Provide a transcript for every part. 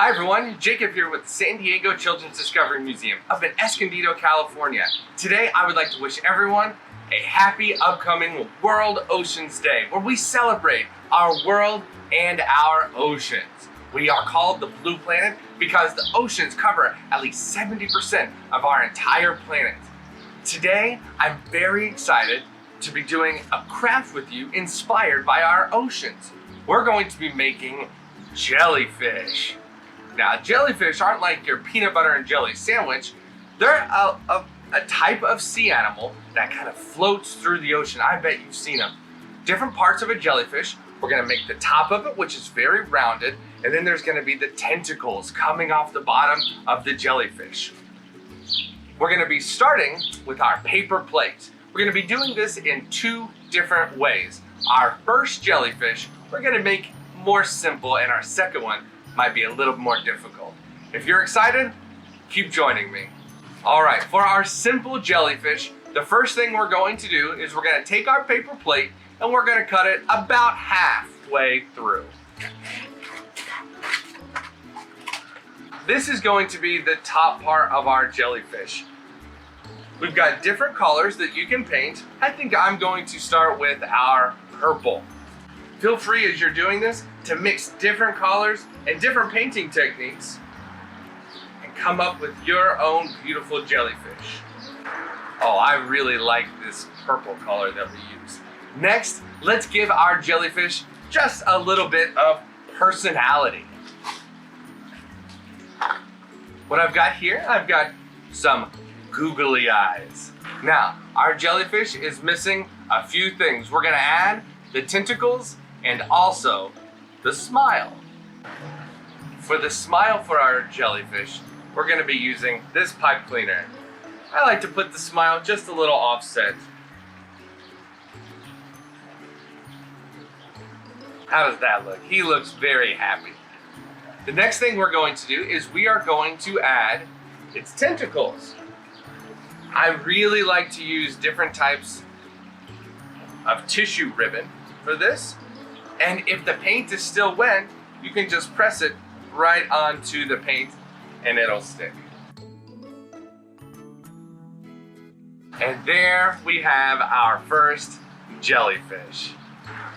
Hi everyone, Jacob here with the San Diego Children's Discovery Museum up in Escondido, California. Today I would like to wish everyone a happy upcoming World Oceans Day, where we celebrate our world and our oceans. We are called the Blue Planet because the oceans cover at least 70% of our entire planet. Today I'm very excited to be doing a craft with you inspired by our oceans. We're going to be making jellyfish. Now, jellyfish aren't like your peanut butter and jelly sandwich. They're a type of sea animal that kind of floats through the ocean. I bet you've seen them. Different parts of a jellyfish. We're gonna make the top of it, which is very rounded, and then there's gonna be the tentacles coming off the bottom of the jellyfish. We're gonna be starting with our paper plate. We're gonna be doing this in two different ways. Our first jellyfish, we're gonna make more simple, and our second one might be a little more difficult. If you're excited, keep joining me. All right, for our simple jellyfish, the first thing we're going to do is we're gonna take our paper plate and we're gonna cut it about halfway through. This is going to be the top part of our jellyfish. We've got different colors that you can paint. I think I'm going to start with our purple. Feel free as you're doing this to mix different colors and different painting techniques and come up with your own beautiful jellyfish. Oh, I really like this purple color that we use. Next, let's give our jellyfish just a little bit of personality. What I've got here, I've got some googly eyes. Now, our jellyfish is missing a few things. We're gonna add the tentacles and also the smile. For the smile for our jellyfish, we're going to be using this pipe cleaner. I like to put the smile just a little offset. How does that look? He looks very happy. The next thing we're going to do is we are going to add its tentacles. I really like to use different types of tissue ribbon for this. And if the paint is still wet, you can just press it right onto the paint and it'll stick. And there we have our first jellyfish.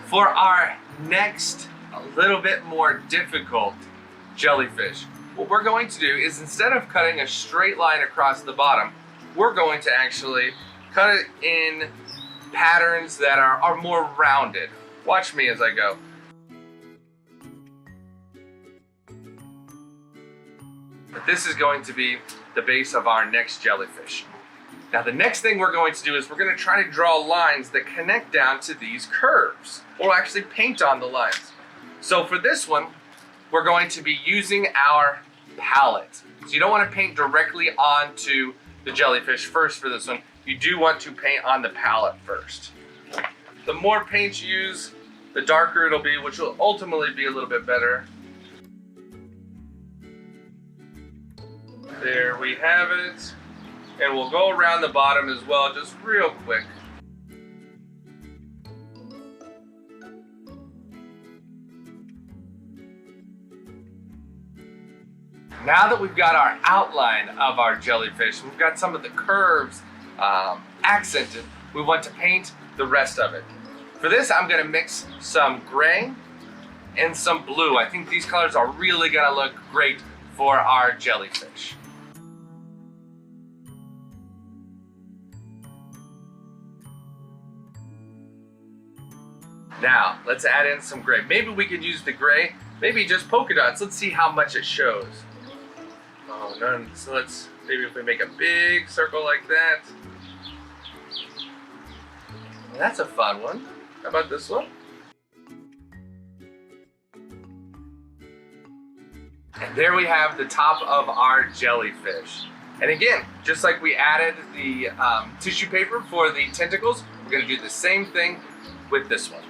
For our next, a little bit more difficult jellyfish, what we're going to do is instead of cutting a straight line across the bottom, we're going to actually cut it in patterns that are more rounded. Watch me as I go. But this is going to be the base of our next jellyfish. Now the next thing we're going to do is we're going to try to draw lines that connect down to these curves. We'll actually paint on the lines. So for this one, we're going to be using our palette. So you don't want to paint directly onto the jellyfish first for this one. You do want to paint on the palette first. The more paint you use, the darker it'll be, which will ultimately be a little bit better. There we have it. And we'll go around the bottom as well, just real quick. Now that we've got our outline of our jellyfish, we've got some of the curves accented, we want to paint the rest of it. For this, I'm gonna mix some gray and some blue. I think these colors are really gonna look great for our jellyfish. Now, let's add in some gray. Maybe we could use the gray, maybe just polka dots. Let's see how much it shows. Oh, no, so let's, maybe if we make a big circle like that. That's a fun one. How about this one? And there we have the top of our jellyfish. And again, just like we added the tissue paper for the tentacles, we're gonna do the same thing with this one.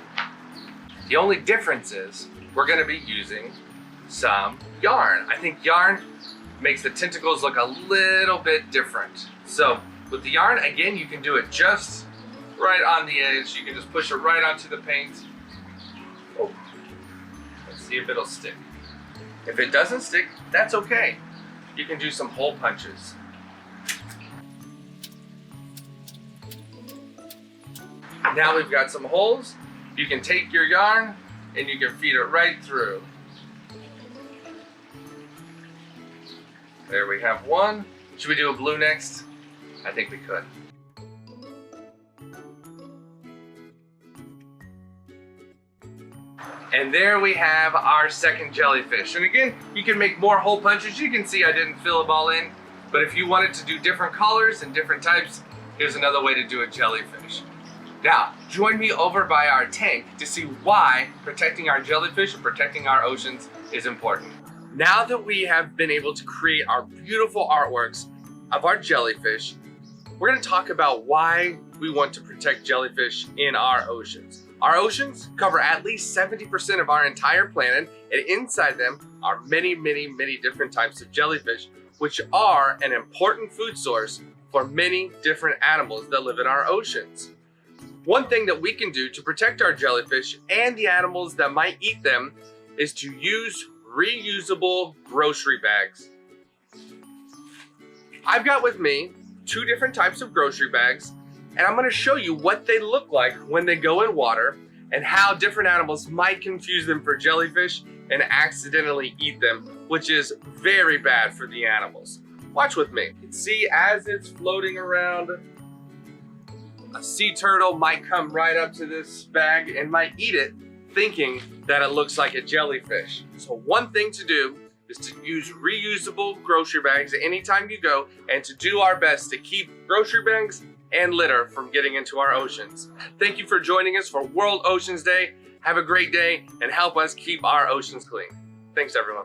The only difference is we're gonna be using some yarn. I think yarn makes the tentacles look a little bit different. So with the yarn, again, you can do it just right on the edge. You can just push it right onto the paint. Oh. Let's see if it'll stick. If it doesn't stick, that's okay. You can do some hole punches. Now we've got some holes. You can take your yarn and you can feed it right through. There we have one. Should we do a blue next? I think we could. And there we have our second jellyfish. And again, you can make more hole punches. You can see I didn't fill them all in, but if you wanted to do different colors and different types, here's another way to do a jellyfish. Now, join me over by our tank to see why protecting our jellyfish and protecting our oceans is important. Now that we have been able to create our beautiful artworks of our jellyfish, we're going to talk about why we want to protect jellyfish in our oceans. Our oceans cover at least 70% of our entire planet, and inside them are many, many, many different types of jellyfish, which are an important food source for many different animals that live in our oceans. One thing that we can do to protect our jellyfish and the animals that might eat them is to use reusable grocery bags. I've got with me 2 different types of grocery bags, and I'm going to show you what they look like when they go in water and how different animals might confuse them for jellyfish and accidentally eat them, which is very bad for the animals. Watch with me. You can see as it's floating around, a sea turtle might come right up to this bag and might eat it, thinking that it looks like a jellyfish. So one thing to do is to use reusable grocery bags anytime you go, and to do our best to keep grocery bags and litter from getting into our oceans. Thank you for joining us for World Oceans Day. Have a great day and help us keep our oceans clean. Thanks, everyone.